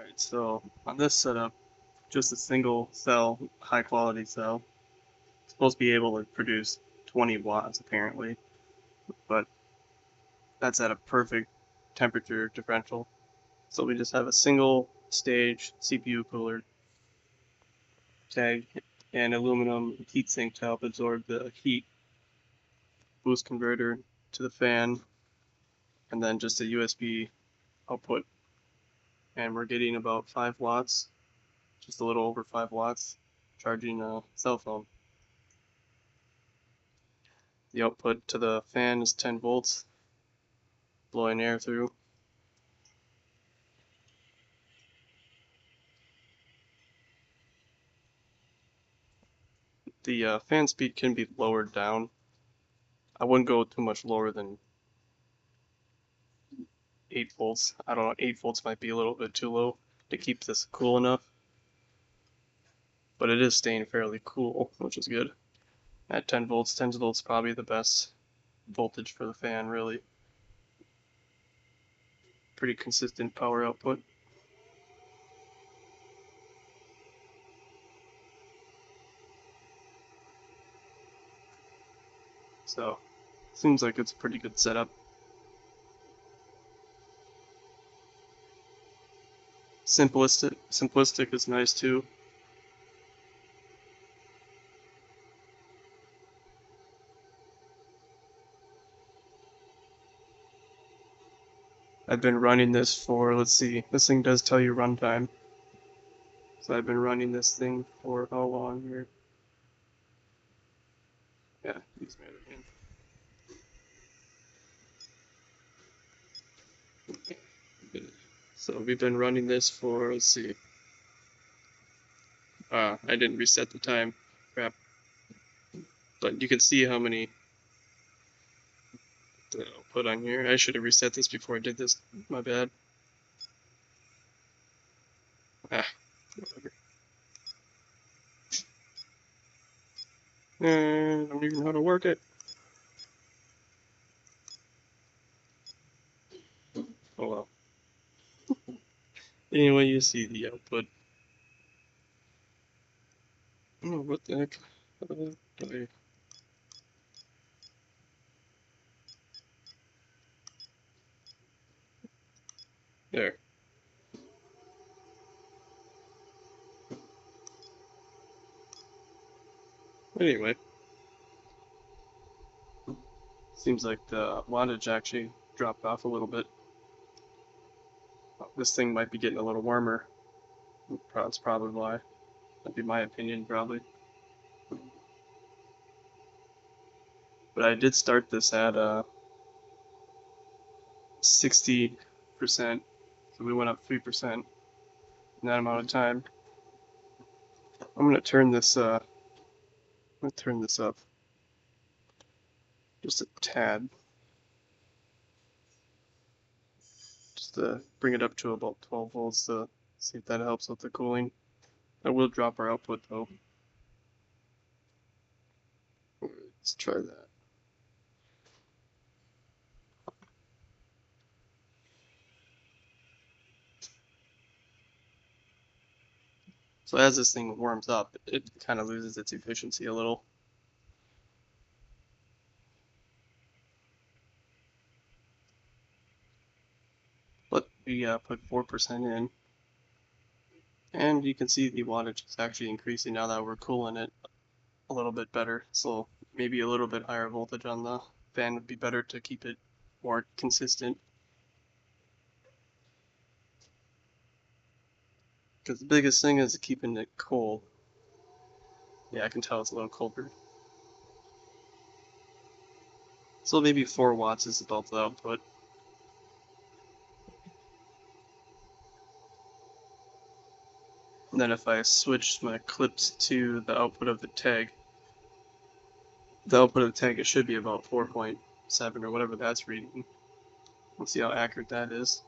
Alright, so on this setup, just a single cell, high quality cell. It's supposed to be able to produce 20 watts apparently, but that's at a perfect temperature differential. So we just have a single stage CPU cooler TEG and aluminum heatsink to help absorb the heat, boost converter to the fan, and then just a USB output. And we're getting about 5 watts, just a little over 5 watts, charging a cell phone. The output to the fan is 10 volts, blowing air through. The fan speed can be lowered down. I wouldn't go too much lower than 8 volts. I don't know, 8 volts might be a little bit too low to keep this cool enough. But it is staying fairly cool, which is good. At 10 volts, 10 volts is probably the best voltage for the fan, really. Pretty consistent power output. So, seems like it's a pretty good setup. Simplistic is nice too. I've been running this for, let's see, this thing does tell you runtime. So I've been running this thing for how long here? Yeah, use my other hand. So we've been running this for, let's see. I didn't reset the time. Crap. But you can see how many I'll put on here. I should have reset this before I did this. My bad. Whatever. I don't even know how to work it. Oh well. Anyway, you see the output. Oh, what the heck? There. Anyway. Seems like the wattage actually dropped off a little bit. This thing might be getting a little warmer. That's probably why. That'd be my opinion, probably. But I did start this at 60%, so we went up 3% in that amount of time. I'm gonna turn this up just a tad, just to bring it up to about 12 volts to see if that helps with the cooling. I will drop our output though. Let's try that. So as this thing warms up, it kind of loses its efficiency a little. But we put 4% in, and you can see the wattage is actually increasing now that we're cooling it a little bit better. So maybe a little bit higher voltage on the fan would be better to keep it more consistent. Because the biggest thing is keeping it cold. Yeah, I can tell it's a little colder. So maybe 4 watts is about the output. And then if I switch my clips to the output of the TEG, it should be about 4.7 or whatever that's reading. Let's see how accurate that is.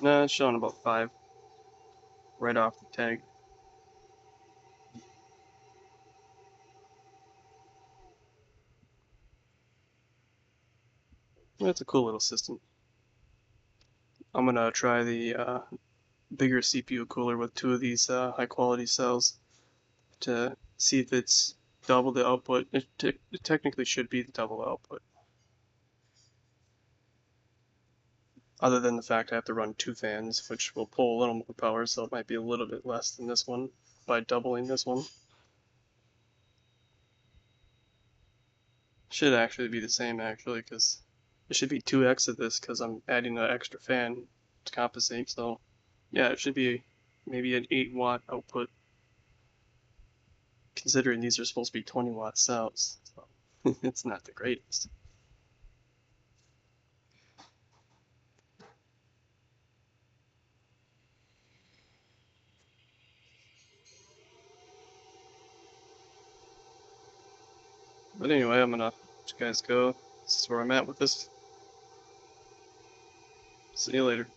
No, it's showing about 5 right off the TEG. That's a cool little system. I'm gonna try the bigger CPU cooler with two of these high quality cells to see if it's double the output. It technically should be the double output, other than the fact I have to run two fans, which will pull a little more power, so it might be a little bit less than this one by doubling this one. Should actually be the same actually, because it should be 2x of this because I'm adding an extra fan to compensate. So yeah, it should be maybe an 8-watt output, considering these are supposed to be 20-watt cells. So it's not the greatest. But anyway, I'm gonna let you guys go. This is where I'm at with this. See you later.